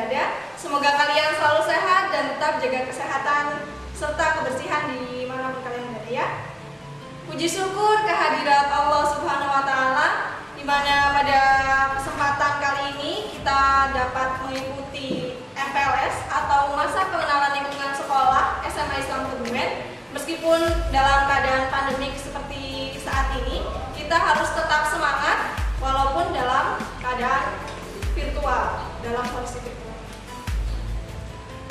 berada. Semoga kalian selalu sehat dan tetap jaga kesehatan serta kebersihan di manapun kalian berada ya. Puji syukur kehadirat Allah Subhanahu wa Ta'ala, di mana pada kesempatan kali ini kita dapat mengikuti MPLS atau masa pengenalan lingkungan sekolah SMA Islam Kebumen. Meskipun dalam keadaan pandemik seperti saat ini, kita harus tetap semangat walaupun dalam keadaan virtual, dalam kondisi virtual.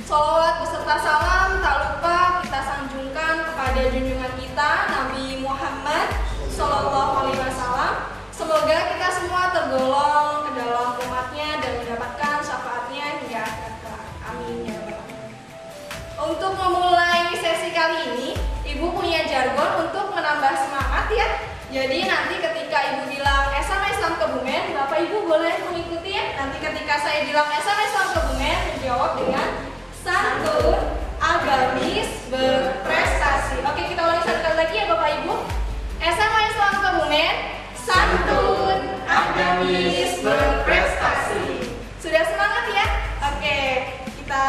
Sholawat beserta salam tak lupa kita sanjungkan kepada junjungan kita Nabi Muhammad SAW. Semoga kita semua tergolong ke dalam umatnya dan mendapatkan syafaatnya hingga akhir kelak. Amin ya rabbal alamin. Untuk memulai sesi kali ini, Ibu punya jargon untuk menambah semangat ya. Jadi nanti ketika Ibu bilang SMA Islam Kebumen, Bapak Ibu boleh mengikuti ya. Nanti ketika saya bilang SMA Islam Kebumen, menjawab dengan santun, agamis, berprestasi. Oke, kita ulangi satu kali lagi ya Bapak Ibu. SMA Islam Kebumen, santun, agamis, berprestasi. Sudah semangat ya? Oke, kita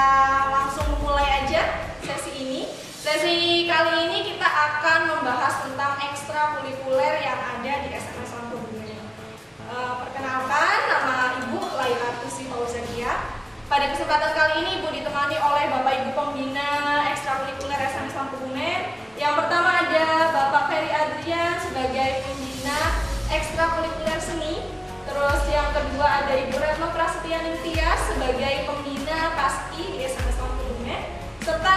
langsung mulai aja sesi ini. Sesi kali ini kita akan membahas tentang ekstrakurikuler yang ada di SMA Islam Kebumen. Perkenalkan, nama Ibu Lailatus Fauzia. Pada kesempatan kali ini Ibu ditemani oleh Bapak Ibu Pembina Ekstrakurikuler SMA Islam Kebumen. Yang pertama ada Bapak Ferry Adrian sebagai Pembina Ekstrakurikuler Seni. Terus yang kedua ada Ibu Retno Prasetyaningsih sebagai Pembina Paski di SMA Islam Kebumen. Serta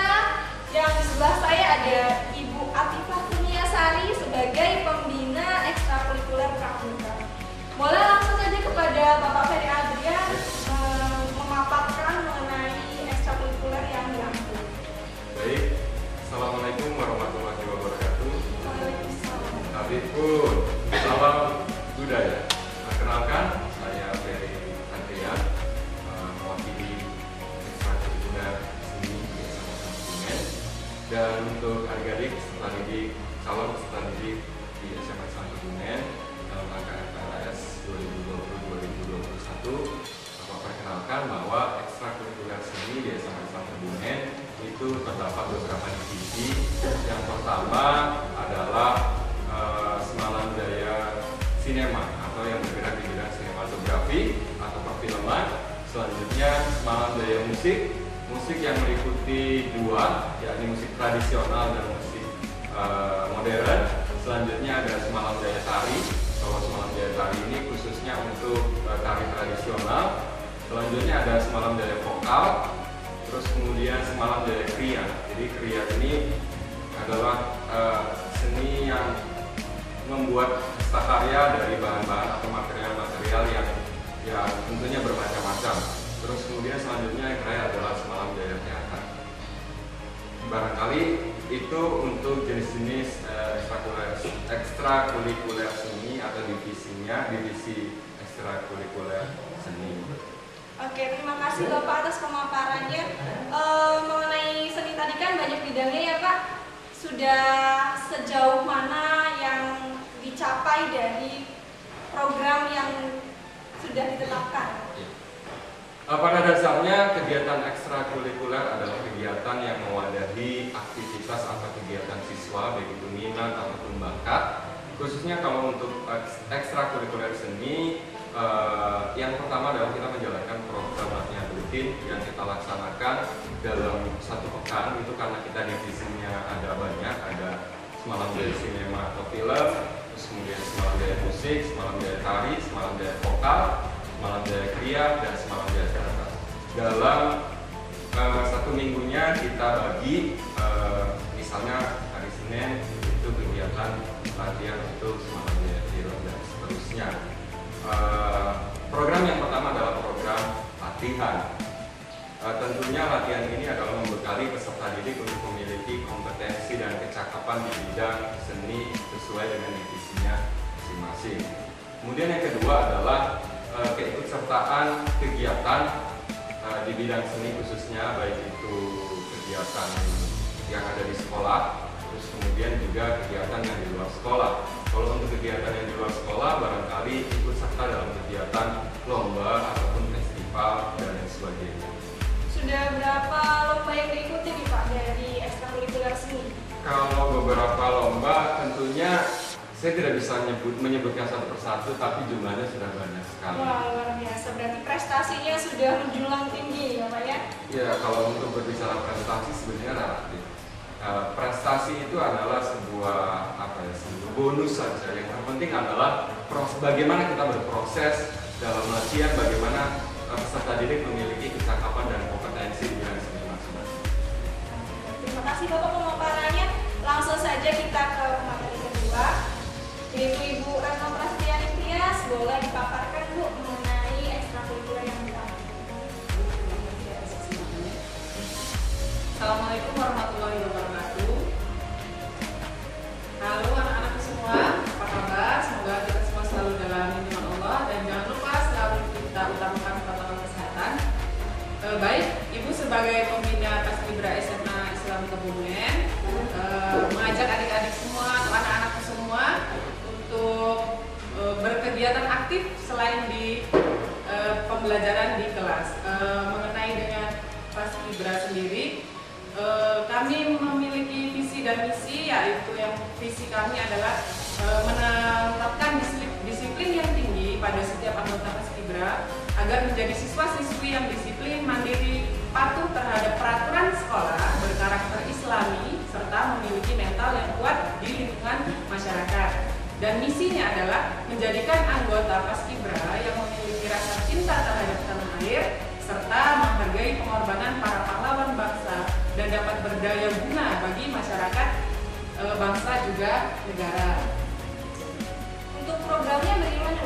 yang di sebelah saya ada Ibu Atifah Kurniasari sebagai Pembina Ekstrakurikuler Pramuka. Boleh langsung saja kepada Bapak Ferry Adrian memaparkan mengenai ekstrakurikuler yang diambil. Baik, Assalamualaikum warahmatullahi wabarakatuh. Waalaikumsalam. Habibun, salam budaya. Perkenalkan, saya Ferry Adrian, mewakili ekstrakurikuler seni di SMA Islam Kebumen. Dan untuk adik-adik peserta didik, calon peserta didik di SMA Islam Kebumen dalam rangka MPLS 2020-2021, Bapak perkenalkan bahwa ekstrakurikuler seni di SMA Islam Kebumen itu terdapat beberapa divisi. Yang pertama adalah Semalam Jaya Sinema atau yang bergerak di bidang sinematografi atau perfilman. Selanjutnya Semalam Jaya Musik yang meliputi dua, yakni musik tradisional dan musik modern. Selanjutnya ada Semalam Jaya Tari. Kalau Semalam Jaya Tari ini khususnya untuk tari tradisional. Selanjutnya ada Semalam Jaya Vokal. Terus kemudian Semalam Jaya Kriya. Jadi kriya ini adalah seni yang membuat karya dari bahan-bahan atau material-material yang tentunya bermacam-macam. Terus kemudian selanjutnya yang terakhir adalah Semalam Jaya Teater. Barangkali itu untuk jenis-jenis ekstrakurikuler seni atau divisinya, divisi ekstrakurikuler seni. Oke, terima kasih Bapak atas pemaparannya. Mengenai seni tadi kan banyak bidangnya ya Pak. Sudah sejauh mana yang dicapai dari program yang sudah ditetapkan? Pada dasarnya kegiatan ekstrakurikuler adalah kegiatan yang mewadahi aktivitas atau kegiatan siswa baik itu minat ataupun bakat. Khususnya kalau untuk ekstrakurikuler seni, yang pertama adalah kita menjalankan program latihan rutin yang kita laksanakan dalam satu pekan. Itu karena kita divisinya ada banyak, ada Semalam Jaya Sinema atau film, terus kemudian Semalam Jaya Musik, Semalam Jaya Tari, Semalam Jaya Vokal, Semalam Jaya Kriya, dan Semalam Jaya Teater. Dalam satu minggunya kita bagi, misalnya hari Senin itu kegiatan latihan untuk Semalam Jaya Film dan seterusnya. Program yang pertama adalah program latihan. Tentunya latihan ini adalah membekali peserta didik untuk memiliki kompetensi dan kecakapan di bidang seni sesuai dengan divisinya masing-masing. Kemudian yang kedua adalah keikutsertaan kegiatan di bidang seni khususnya, baik itu kegiatan yang ada di sekolah, terus kemudian juga kegiatan yang di luar sekolah. Kalau untuk kegiatan yang di luar sekolah, barangkali ikut serta dalam kegiatan lomba ataupun festival dan lain sebagainya. dari ekstrakurikuler seni? Kalau beberapa lomba tentunya saya tidak bisa menyebutkan satu persatu, tapi jumlahnya sudah banyak sekali. Wah, luar biasa. Berarti prestasinya sudah menjulang tinggi ya Pak ya? Ya, kalau untuk berbicara prestasi sebenarnya relatif. Prestasi itu adalah sebuah sebuah bonus saja. Yang terpenting adalah bagaimana kita berproses dalam latihan, bagaimana peserta didik memiliki kecakapan dan kompetensi di bidang seni masing-masing. Terima kasih Bapak pemaparannya. Langsung saja kita ke materi kedua. Yaitu Ibu Retno Prasetyani Tias, boleh dipaparkan Bu mengenai ekstrakurikuler yang utama. Assalamualaikum warahmatullahi wabarakatuh. Halo anak-anakku semua, apa kabar? Semoga kita semua selalu dalam lindungan Allah dan jangan lupa selalu kita utamakan protokol kesehatan. Baik, Ibu sebagai pembina Paskibra SMA Islam Kebumen mengajak adik-adik semua atau anak-anakku semua untuk berkegiatan aktif selain di pembelajaran di kelas. Mengenai dengan Paskibra sendiri, kami memiliki visi dan misi, yaitu yang visi kami adalah menetapkan disiplin yang tinggi pada setiap anggota Paskibra agar menjadi siswa-siswi yang disiplin, mandiri, patuh terhadap peraturan sekolah, berkarakter Islami, serta memiliki mental yang kuat di lingkungan masyarakat. Dan misinya adalah menjadikan anggota Paskibra yang memiliki rasa cinta terhadap tanah air, serta menghargai pengorbanan para pahlawan bangsa dan dapat berdaya guna bagi masyarakat, bangsa juga negara. Untuk programnya bagaimana?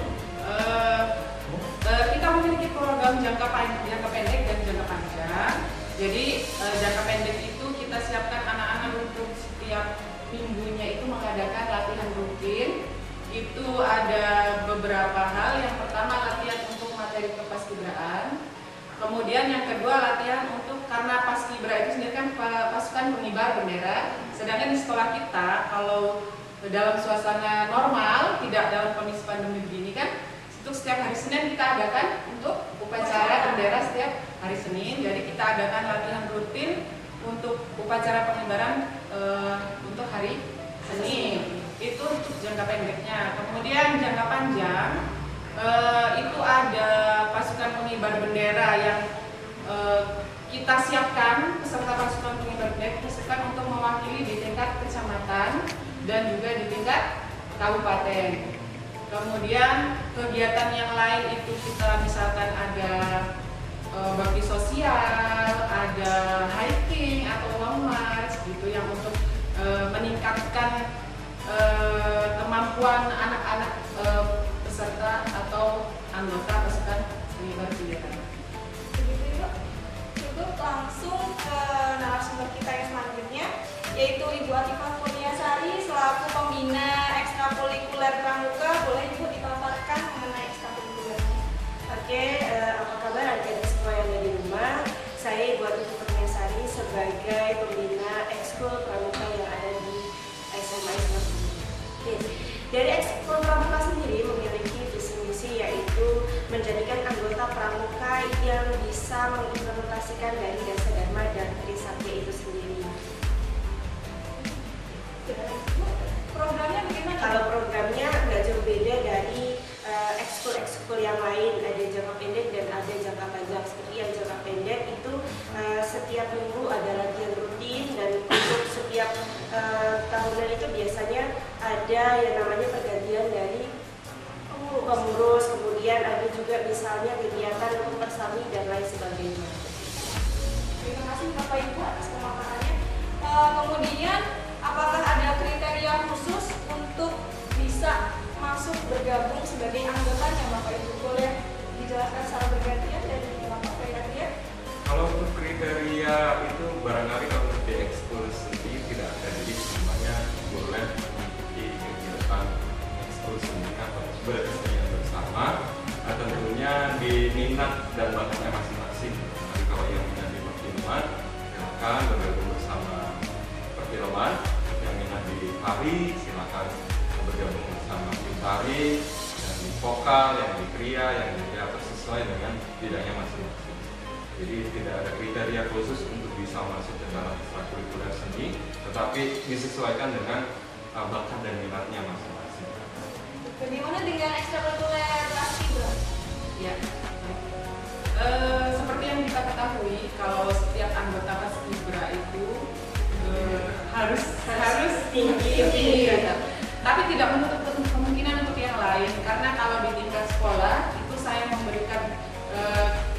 Kita memiliki program jangka pendek dan jangka panjang. Jadi jangka pendek itu kita siapkan anak-anak untuk setiap minggunya itu mengadakan latihan rutin. Itu ada beberapa hal. Yang pertama latihan untuk materi kepaskibraan. Kemudian yang kedua latihan untuk, karena Paskibra itu sendiri kan pasukan pengibar bendera. Sedangkan di sekolah kita kalau dalam suasana normal, tidak dalam kondisi pandemi begini kan, untuk setiap hari Senin kita adakan untuk upacara bendera setiap hari Senin. Jadi kita adakan latihan rutin untuk upacara pengibaran untuk hari Senin. Itu untuk jangka pendeknya. Kemudian jangka panjang itu ada pasukan pengibar bendera yang kita siapkan, peserta pasukan pengibar bendera kita siapkan untuk mewakili di tingkat kecamatan dan juga di tingkat kabupaten. Kemudian kegiatan yang lain itu kita misalkan ada bakti sosial, ada hiking atau long march gitu yang untuk meningkatkan kemampuan anak-anak peserta atau anggota pasukan pengibar bendera. Begitu Ibu. Cukup langsung ke narasumber kita yang selanjutnya, yaitu Ibu Atifah Kurniasari selaku pembina ekstrakurikuler pramuka. Boleh Ibu dipaparkan mengenai ekstrakurikulernya? Oke, apa kabar adik-adik semua yang ada di rumah? Saya Ibu Atifah Kurniasari sebagai pembina ekskul pramuka yang ada di SMA Islam. Oke, dari ekskul pramuka sendiri memiliki visi misi yaitu menjadikan anggota pramuka yang bisa mengimplementasikan dari Dasa Dharma dan Trisakti itu sendiri. Programnya bagaimana? Kalau programnya nggak jauh beda dari ekskul yang lain, ada jangka pendek dan ada jangka panjang. Seperti yang jangka pendek itu setiap minggu ada latihan rutin, dan untuk setiap tahunan itu biasanya ada yang namanya pergantian dari pengurus, kemudian ada juga misalnya kegiatan untuk persami dan lain sebagainya. Terima kasih Bapak Ibu atas pemaparannya. Kemudian apakah ada kriteria khusus untuk bisa masuk bergabung sebagai anggotanya Bapak Ibu? Boleh dijelaskan secara bergantian dari Bapak kriteria? Kalau untuk kriteria itu barangkali kalau untuk di ekskul sendiri tidak ada, jadi semuanya boleh mengikuti kegiatan ekskul sendiri atau bereksperimen bersama. Nah, tentunya di minat dan bakatnya masing-masing. Tapi kalau yang minat di perfilman, silakan bergabung bersama perfilman. Yang minat di tari, silakan bergabung bersama tim tari. Yang di vokal, yang di kriya, yang di teater sesuai dengan bidangnya masing-masing. Jadi tidak ada kriteria khusus untuk bisa masuk ke dalam ekstrakurikuler seni, tetapi disesuaikan dengan bakat dan minatnya masing-masing. Bagaimana dengan ekstrakurikuler paskibra? Ya. Seperti yang kita ketahui, kalau setiap anggota paskibra itu harus tinggi. Tapi tidak menutup kemungkinan untuk yang lain, karena kalau di tingkat sekolah itu saya memberikan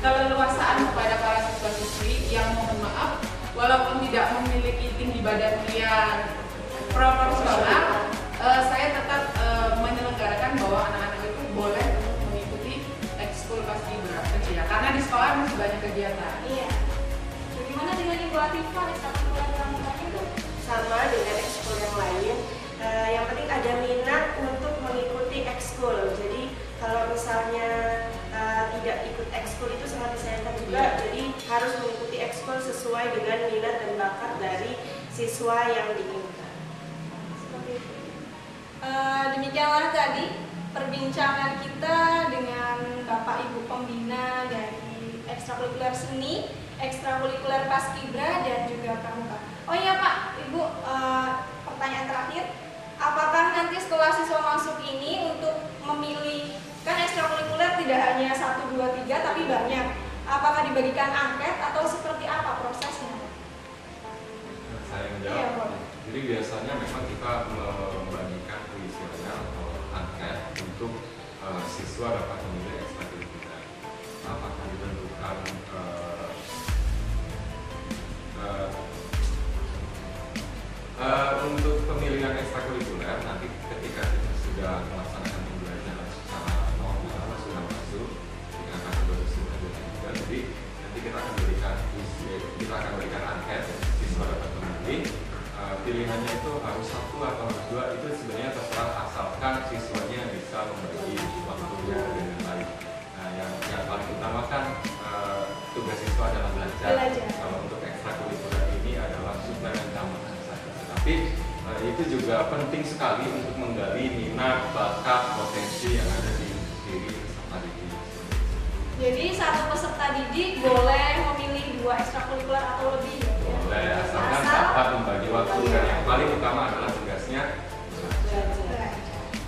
keleluasaan kepada para siswa-siswi yang, mohon maaf, walaupun tidak memiliki tinggi badan yang proporsional, saya tetap menyelenggarakan bahwa anak-anak itu boleh mengikuti ekskul paskibra kecil, karena di sekolah masih banyak kegiatan. Iya. Bagaimana dengan Ibu Atifah, ekstrakurikuler pramuka itu? Sama dengan ekskul yang lain. Yang penting ada minat untuk mengikuti ekskul. Jadi kalau misalnya tidak ikut ekskul itu sangat disayangkan juga. Jadi harus mengikuti ekskul sesuai dengan minat dan bakat dari siswa yang diinginkan. Seperti itu. Demikianlah tadi perbincangan kita dengan Bapak Ibu pembina dari ekstrakurikuler seni, ekstrakurikuler paskibra, dan juga pramuka. Oh iya Pak, Ibu, pertanyaan terakhir. Apakah nanti setelah siswa masuk ini untuk memilih, kan ekstrakurikuler tidak hanya 1, 2, 3 tapi banyak. Apakah dibagikan angket atau seperti apa prosesnya? Saya menjawab. Iya, Pak. Jadi biasanya memang kita membagikan kuesioner atau angket untuk siswa dapat memilih ekstrakurikuler. Apakah ditentukan untuk pemilihan ekstrakurikuler nanti ketika kita sudah melaksanakan pembelajaran secara normal, sudah masuk dengan kategori sudah juga, jadi nanti kita akan berikan angket, siswa dapat memilih. Pilihannya itu harus 1 atau harus 2, itu sebenarnya terserah, asalkan siswanya bisa membagi waktunya dengan baik. Nah, yang paling utama kan tugas siswa adalah belajar. Kalau untuk ekstrakurikuler ini adalah suplemen tambahan saja. Tetapi itu juga penting sekali untuk menggali minat, bakat, potensi yang ada di diri peserta didik. Jadi satu peserta didik boleh memilih 2 ekstrakurikuler atau lebih ya? Boleh, asalkan dapat membagi waktu, dan yang paling utama adalah tugasnya Belajar.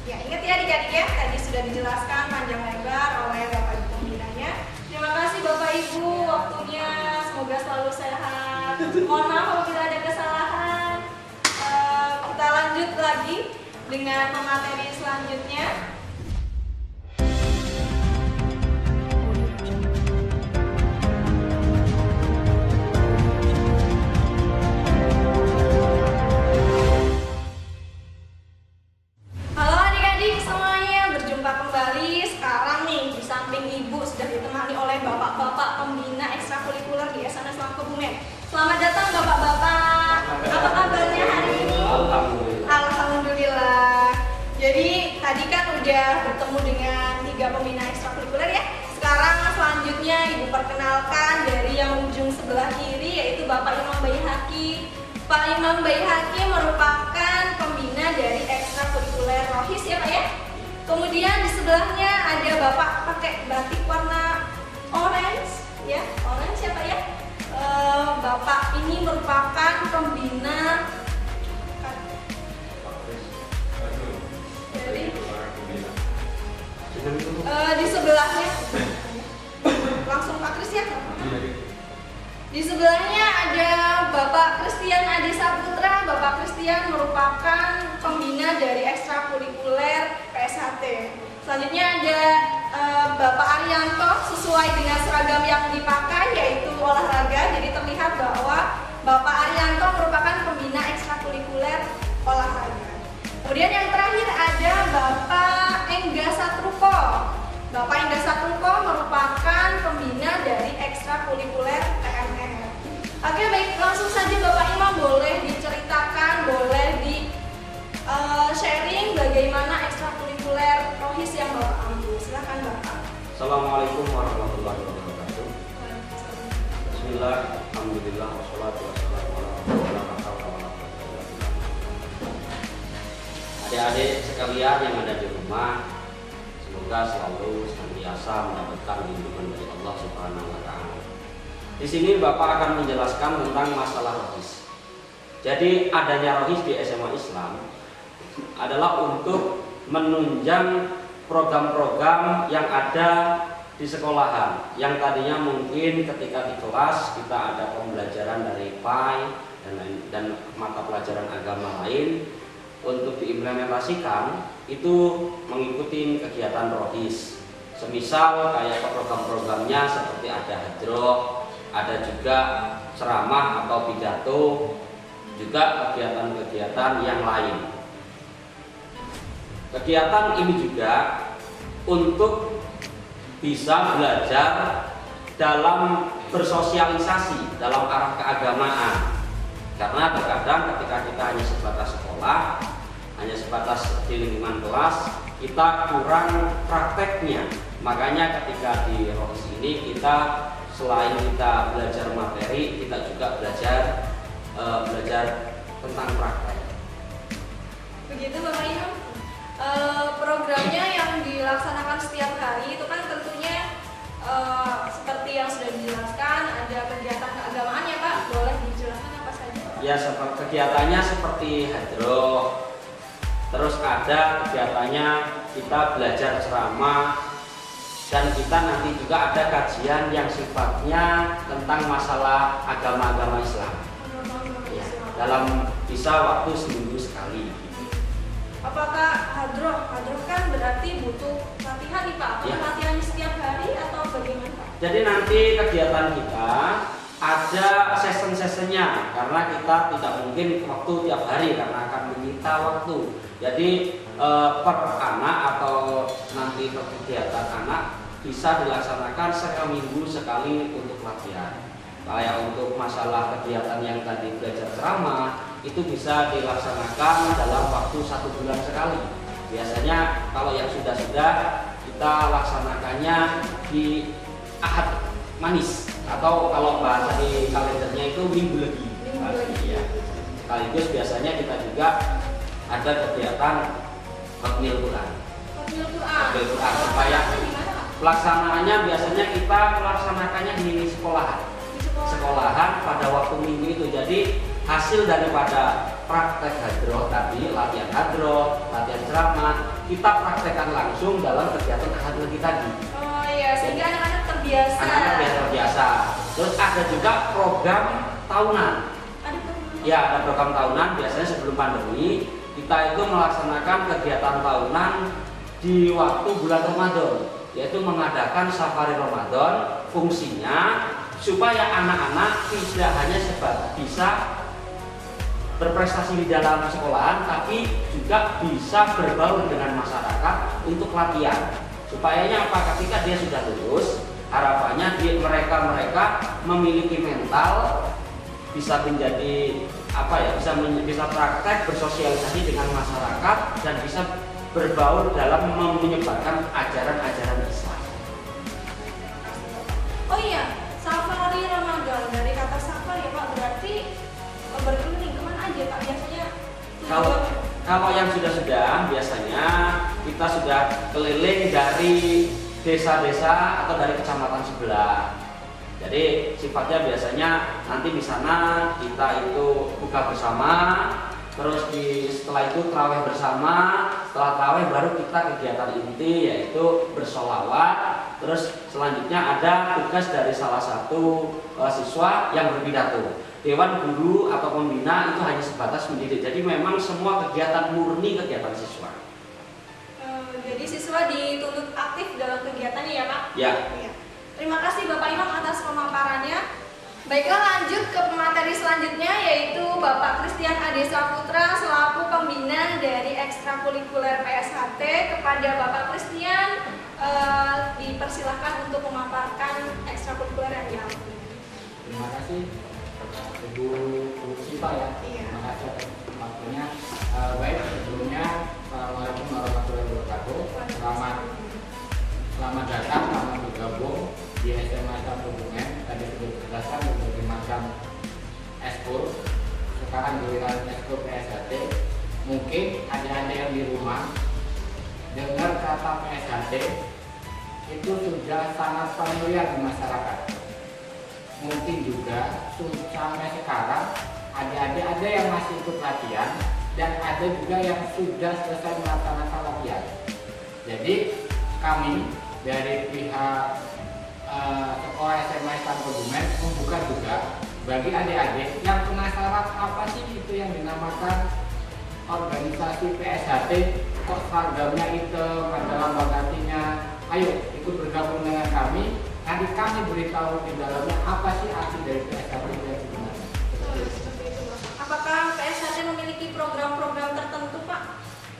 Ya, ingat ya adik-adik ya, tadi sudah dijelaskan panjang lebar oleh Bapak Ibu pembinanya. Terima kasih Bapak Ibu waktunya, semoga selalu sehat. Mohon maaf apabila ada kesalahan. Kita lanjut lagi dengan pemateri selanjutnya. Halo adik-adik semuanya, berjumpa kembali. Sekarang nih, di samping Ibu sudah ditemani oleh bapak-bapak pembina ekstrakurikuler di SMA Islam Kebumen. Selamat datang bapak-bapak. Apa kabarnya hari ini? Alhamdulillah. Jadi tadi kan udah bertemu dengan 3 pembina ekstrakurikuler ya. Sekarang selanjutnya Ibu perkenalkan dari yang ujung sebelah kiri, yaitu Bapak Imam Baihaqi. Pak Imam Baihaqi merupakan pembina dari ekstrakurikuler Rohis ya Pak ya. Kemudian di sebelahnya ada Bapak pakai batik warna orange ya, orange ya Pak ya. Bapak ini merupakan pembina dari di sebelahnya langsung Pak Kris ya. Di sebelahnya ada Bapak Christian Adi Saputra. Bapak Christian merupakan pembina dari ekstrakurikuler PSHT. Selanjutnya ada Bapak Arianto, sesuai dengan seragam yang dipakai yaitu olahraga. Jadi terlihat bahwa Bapak Arianto merupakan pembina ekstrakurikuler olahraga. Kemudian yang terakhir ada Bapak Engga Satruko. Bapak Engga Satruko merupakan pembina dari ekstrakurikuler TMR. Oke baik, langsung saja Bapak Imam boleh diceritakan, boleh di sharing bagaimana ekstrakurikuler Rohis yang Bapak ambil. Silakan Bapak. Assalamualaikum warahmatullahi wabarakatuh. Bismillah, alhamdulillah, wassalatu wassalamu ala rasulillah. Adik-adik sekalian yang ada di rumah, semoga selalu senantiasa mendapatkan lindungan dari Allah Subhanahu wa Ta'ala. Di sini Bapak akan menjelaskan tentang masalah rohis. Jadi adanya rohis di SMA Islam adalah untuk menunjang program-program yang ada di sekolahan. Yang tadinya mungkin ketika di kelas kita ada pembelajaran dari PAI dan mata pelajaran agama lain, untuk diimplementasikan itu mengikuti kegiatan rohis. Semisal kayak program-programnya seperti ada hadroh, ada juga ceramah atau pidato, juga kegiatan-kegiatan yang lain. Kegiatan ini juga untuk bisa belajar dalam bersosialisasi dalam arah keagamaan. Karena terkadang ketika kita hanya sebatas sekolah, hanya sebatas di lingkungan kelas, kita kurang prakteknya. Makanya ketika di rohis ini kita selain kita belajar materi, kita juga belajar tentang praktek. Begitu Bapak Imam. Programnya yang dilaksanakan setiap hari itu kan tentunya seperti yang sudah dijelaskan, ada kegiatan keagamaan ya Pak. Boleh dijelaskan apa saja? Ya, kegiatannya seperti hadroh. Terus ada kegiatannya kita belajar ceramah, dan kita nanti juga ada kajian yang sifatnya tentang masalah agama-agama Islam. Ya, dalam bisa waktu seminggu sekali. Apakah hadroh? Hadroh kan berarti butuh latihan nih Pak. Apakah Ya. latihannya setiap hari atau bagaimana Pak? Jadi nanti kegiatan kita ada session-sessionnya, karena kita tidak mungkin waktu tiap hari karena akan menyita waktu. Jadi per anak atau nanti per kegiatan anak bisa dilaksanakan seminggu sekali untuk latihan. Kayak untuk masalah kegiatan yang tadi belajar ceramah itu bisa dilaksanakan dalam waktu 1 bulan sekali. Biasanya kalau yang sudah kita laksanakannya di Ahad Manis, atau kalau bahasa di kalendernya itu minggu lagi. Ya. Sekaligus biasanya kita juga ada kegiatan Khatmil Quran. Khatmil Khatmil Quran supaya gimana Pak? pelaksanaannya biasanya kita melaksanakannya di sekolahan. Sekolahan pada waktu minggu itu. Jadi hasil daripada praktek hadroh tadi, latihan hadroh, latihan ceramah, kita praktekkan langsung dalam kegiatan ahad lagi tadi. Oh iya, sehingga anak-anak terbiasa. Anak-anak biar terbiasa. Terus ada juga program tahunan. Ada program. Ya, ada program tahunan. Biasanya sebelum pandemi kita itu melaksanakan kegiatan tahunan di waktu bulan Ramadan, yaitu mengadakan safari Ramadan. Fungsinya supaya anak-anak tidak hanya bisa berprestasi di dalam sekolahan, tapi juga bisa berbaur dengan masyarakat untuk latihan. Supayanya apa? Ketika dia sudah lulus, harapannya mereka memiliki mental, bisa menjadi bisa praktek bersosialisasi dengan masyarakat dan bisa berbaur dalam menyebarkan ajaran-ajaran Islam. Oh iya, safari Ramadan, dari kata safar ya Pak, berarti berkeliling kemana aja Pak biasanya? Kalau yang sudah biasanya kita sudah keliling dari desa-desa atau dari kecamatan sebelah. Jadi sifatnya biasanya nanti di sana kita itu buka bersama, terus setelah itu tarawih bersama. Setelah tarawih baru kita kegiatan inti yaitu bersolawat. Terus selanjutnya ada tugas dari salah satu siswa yang berpidato. Dewan guru atau pembina itu hanya sebatas mendidik. Jadi memang semua kegiatan murni kegiatan siswa. Jadi siswa dituntut aktif dalam kegiatannya ya Pak? Ya. Iya. Terima kasih Bapak Imam atas pemaparannya. Baiklah, lanjut ke pemateri selanjutnya, yaitu Bapak Christian Ade Saputra selaku pembina dari ekstrakurikuler PSHT. Kepada Bapak Christian dipersilahkan untuk memaparkan ekstrakurikuler yang diambil. Terima kasih Ibu Siva ya. Iya. Terima kasih atas waktunya. Baik, sebelumnya Assalamualaikum warahmatullahi wabarakatuh. Selamat datang, selamat bergabung di SMA Islam Hubungan. Tadi sudah dijelaskan berbagai macam ekskul. Sekarang giliran ekskul PSHT. Mungkin ada yang di rumah dengar kata PSHT itu sudah sangat familiar di masyarakat. mungkin juga sampai sekarang adik-adik ada yang masih ikut latihan dan ada juga yang sudah selesai melaksanakan latihan. Jadi kami dari pihak sekolah SMA Islam Kebumen membuka juga bagi adik-adik yang penasaran apa sih itu yang dinamakan organisasi PSHT, kok seragamnya hitam, ada lambang hatinya. Ayo ikut bergabung dengan kami, nanti kami beritahu di dalamnya apa sih arti dari PSHT yang sebenarnya. Seperti itu, Pak. Apakah PSHT memiliki program-program tertentu, Pak?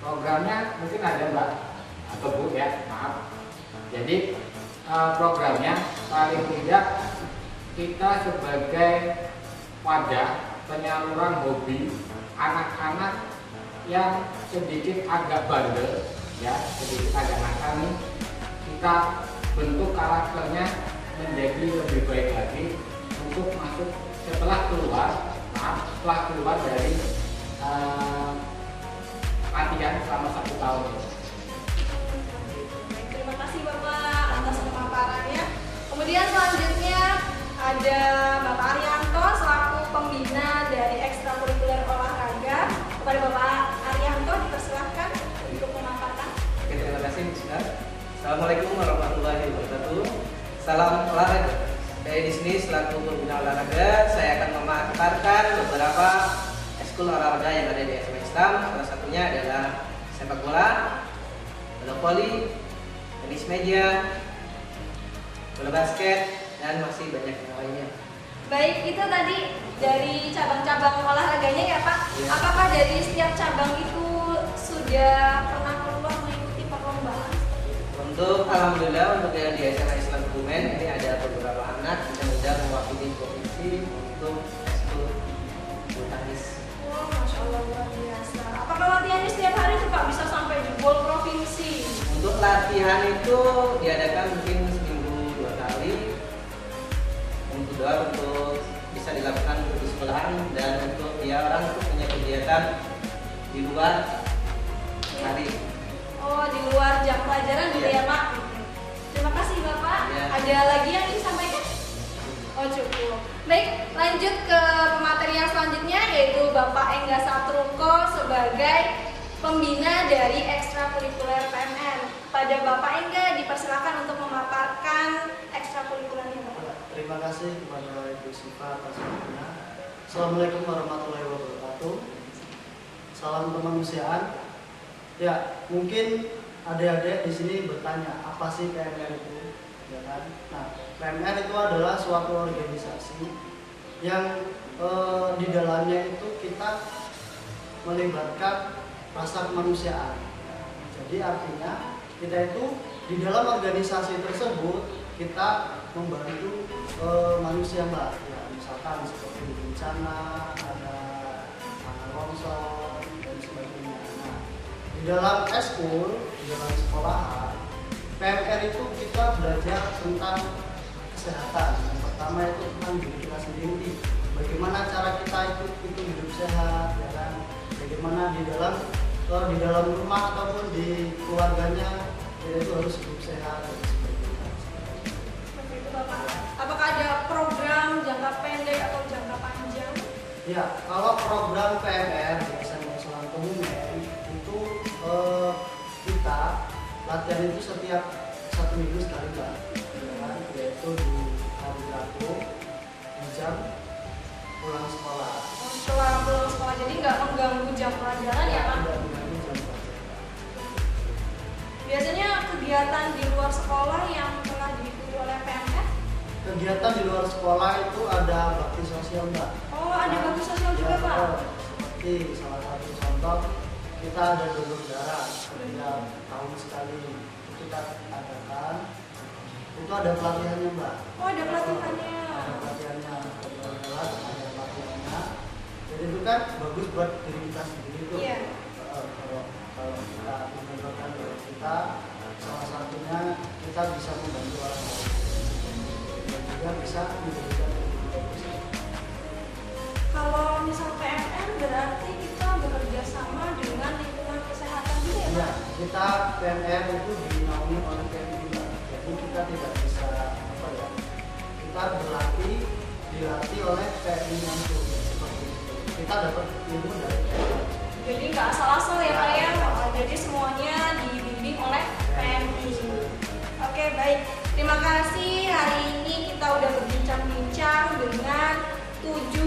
Programnya mungkin ada Mbak atau Bu ya, maaf. Jadi programnya paling tidak kita sebagai wadah penyaluran hobi anak-anak yang sedikit agak bandel ya, sedikit agak nakal nih, kita bentuk karakternya menjadi lebih baik lagi untuk masuk setelah keluar dari latihan selama 1 tahun ini. Terima kasih Bapak atas pemaparannya. Kemudian selanjutnya ada Bapak Arianto selaku pembina dari ekstrakurikuler olahraga. Kepada Bapak Arianto dipersilahkan untuk memaparkan. Oke, terima kasih Bismillah. Assalamualaikum warahmatullahi wabarakatuh. Salam olahraga. Saya di sini selaku pembina olahraga, saya akan memaparkan beberapa ekskul olahraga yang ada di SMA Islam. Salah satunya adalah sepak bola, bola voli, tenis meja, bola basket, dan masih banyak yang lainnya. Baik, itu tadi dari cabang-cabang olahraganya ya Pak. Iya. Apakah dari setiap cabang itu sudah pernah keluar mengikuti perlombaan? Untuk alhamdulillah untuk yang di SMA Islam Kebumen ini ada beberapa anak yang sudah mewakili provinsi untuk ekskul bulu tangkis. Wah, Masya Allah luar biasa. Apakah latihannya setiap hari tuh Pak bisa sampai jebol provinsi? Untuk latihan itu diadakan mungkin seminggu 2 kali. Untuk bisa dilakukan untuk di sekolahan dan untuk ya orang untuk punya kegiatan di luar hari. Oh, di luar jam pelajaran gitu Iya. ya Pak? Terima kasih Bapak. Iya. Ada lagi yang disampaikan? Oh cukup. Baik, lanjut ke pemateri yang selanjutnya yaitu Bapak Engga Satruko sebagai pembina dari ekstrakurikuler PMR. Pada Bapak Engga dipersilakan untuk memaparkan ekstrakurikulernya Bapak. Terima kasih kepada Ibu Siva atas waktunya. Assalamualaikum warahmatullahi wabarakatuh. Salam kemanusiaan. Ya, mungkin adik-adik di sini bertanya apa sih PMR itu, ya kan? Nah, PMR itu adalah suatu organisasi yang di dalamnya itu kita melibatkan rasa kemanusiaan. Jadi artinya kita itu di dalam organisasi tersebut kita membantu manusia Mbak. Ya, misalkan seperti bencana, ada tanah longsor dan sebagainya. Nah, di dalam eskul, di dalam sekolahan, PMR itu kita belajar tentang kesehatan. Yang pertama itu tentang diri kita sendiri. Bagaimana cara kita itu hidup sehat, ya kan? Bagaimana di dalam rumah ataupun di keluarganya kita itu harus hidup sehat dan sebagainya. Seperti itu Bapak. Apakah ada program jangka pendek atau jangka panjang? Ya, kalau program PMR di SMA Islam Kebumen itu kita latihan itu setiap 1 minggu sekali Mbak, ya kan? Yaitu di hari Rabu di jam pulang sekolah. Oh, setelah pulang sekolah jadi nggak mengganggu jam pelajaran ya Pak? Tidak mengganggu jam pelajaran. Biasanya kegiatan di luar sekolah yang telah diikuti oleh PMR? Kegiatan di luar sekolah itu ada bakti sosial Mbak. Oh, ada bakti sosial juga Ya, Pak? seperti salah satu contoh kita ada donor darah setiap tahun sekali itu kita adakan. Itu ada pelatihannya Mbak. Oh, ada pelatihannya. Ada pelatihannya, donor darah ada pelatihannya. Jadi itu kan bagus buat diri kita sendiri tuh. Iya. Kalau kita mendonorkan darah kita, salah satunya kita bisa membantu orang lain dan juga bisa menjadikan diri kita bisa. Kalau misal PMR berarti kita bekerja sama dengan lingkungan kesehatan juga ya Pak? Ya, kita PMR itu dinaungi oleh PMI Mbak. Jadi kita tidak bisa kita berlatih dilatih oleh PMI langsung seperti itu. Kita dapat ilmu dari PMI. Jadi nggak asal-asal ya Pak ya. Jadi semuanya dibimbing oleh PMI. Oke, baik. Terima kasih. Hari ini kita udah berbincang-bincang dengan 7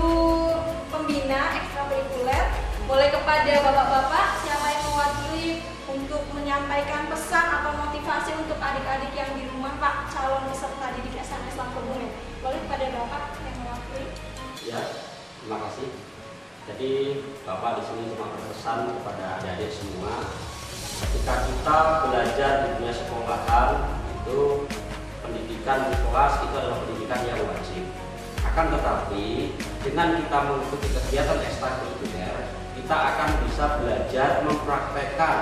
pembina ekstrakurikuler. Boleh kepada bapak-bapak siapa yang mewakili untuk menyampaikan pesan atau motivasi untuk adik-adik yang di rumah Pak, calon peserta didik SMA Islam Kebumen. Boleh kepada bapak yang mewakili? Ya, terima kasih. Jadi Bapak di sini cuma berpesan kepada adik-adik semua, ketika kita belajar di dunia sekolahan itu pendidikan di kelas itu adalah pendidikan yang wajib. Akan tetapi dengan kita mengikuti kegiatan ekstrakurikuler, kita akan bisa belajar mempraktekkan,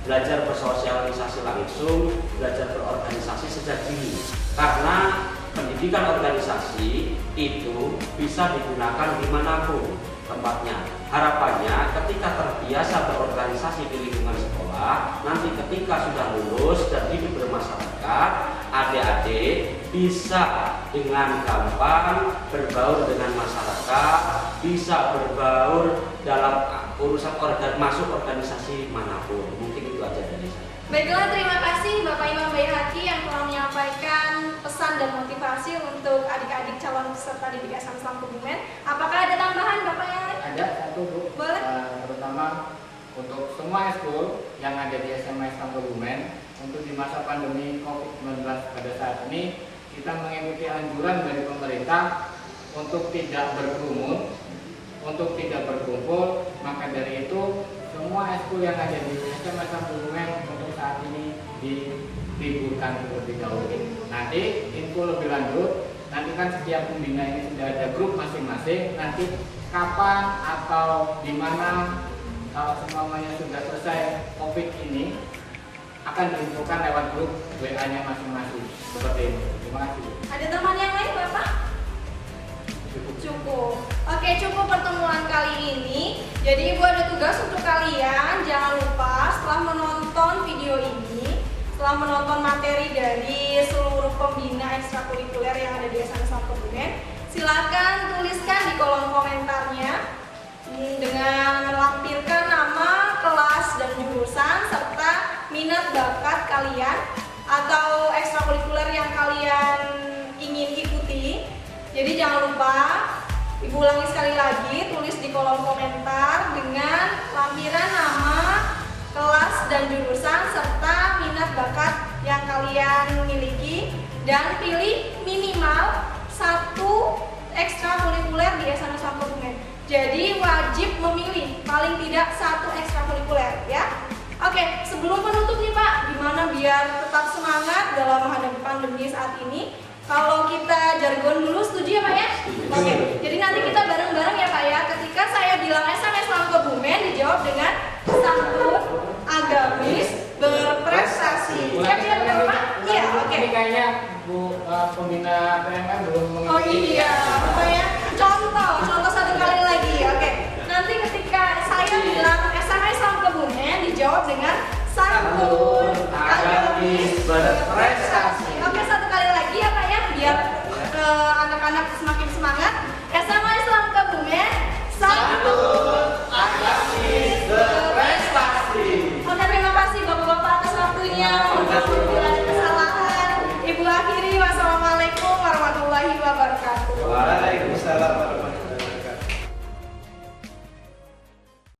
belajar bersosialisasi langsung, belajar berorganisasi sejak dini. Karena pendidikan organisasi itu bisa digunakan dimanapun tempatnya. Harapannya ketika terbiasa berorganisasi di lingkungan sekolah, nanti ketika sudah lulus dan hidup bermasyarakat, adik-adik bisa dengan gampang berbaur dengan masyarakat, bisa berbaur dalam urusan masuk organisasi manapun. Mungkin itu aja dari saya. Baiklah, terima kasih Bapak Imam Baihaqi yang telah menyampaikan pesan dan motivasi untuk adik-adik calon peserta didik SMA Islam Kebumen. Apakah ada tambahan Bapak yang lain? Ada satu Bu, Boleh. terutama untuk semua eskul yang ada di SMA Islam Kebumen, untuk di masa pandemi COVID-19 pada saat ini kita mengikuti anjuran dari pemerintah untuk tidak berkerumun, untuk tidak berkumpul. Maka dari itu semua eskul yang ada di SMA Islam Kebumen untuk saat ini diliburkan terlebih dahulu. Nanti info lebih lanjut, nanti kan setiap pembina ini sudah ada grup masing-masing. Nanti kapan atau di mana kalau semuanya sudah selesai COVID ini akan diinfokan lewat grup WA-nya masing-masing. Seperti ini. Terima kasih. Ada teman yang lain Bapak? Cukup. Oke, cukup pertemuan kali ini. Jadi Ibu ada tugas untuk kalian. Jangan lupa setelah menonton video ini, setelah menonton materi dari seluruh pembina ekstrakurikuler yang ada di SMA Islam Kebumen, silakan tuliskan di kolom komentarnya dengan melampirkan nama, kelas, dan jurusan serta minat bakat kalian atau ekstrakurikuler yang kalian ingin ikuti. Jadi jangan lupa, Ibu ulangi sekali lagi, tulis di kolom komentar dengan lampiran nama, kelas, dan jurusan serta minat bakat yang kalian miliki, dan pilih minimal 1 ekstrakurikuler di SMA Islam Kebumen. Jadi wajib memilih paling tidak 1 ekstrakurikuler ya. Oke, sebelum penutup nih Pak, gimana biar tetap semangat dalam menghadapi pandemi saat ini? Kalau kita jargon dulu, setuju ya Pak ya? Oke, jadi nanti kita bareng-bareng ya Pak ya. Ketika saya bilang SMA Islam Kebumen, dijawab dengan santun, agamis, berprestasi. Siap ya Pak? Iya, oke. Ini kayaknya Bu pembina PMM belum mengerti. Oh iya, apa ya? Contoh satu kali lagi. Oke. Nanti ketika saya bilang SMA Islam Kebumen, dijawab dengan santun, agamis, berprestasi. Oke, satu kali lagi ya Pak ya, biar anak-anak semakin semangat. SMA Islam Kebumen, santun, agamis, berprestasi. Oke, terima kasih Bapak-bapak atas waktunya. Mohon bila ada kesalahan. Ibu akhiri, wassalamualaikum warahmatullahi wabarakatuh. Waalaikumsalam warahmatullahi wabarakatuh.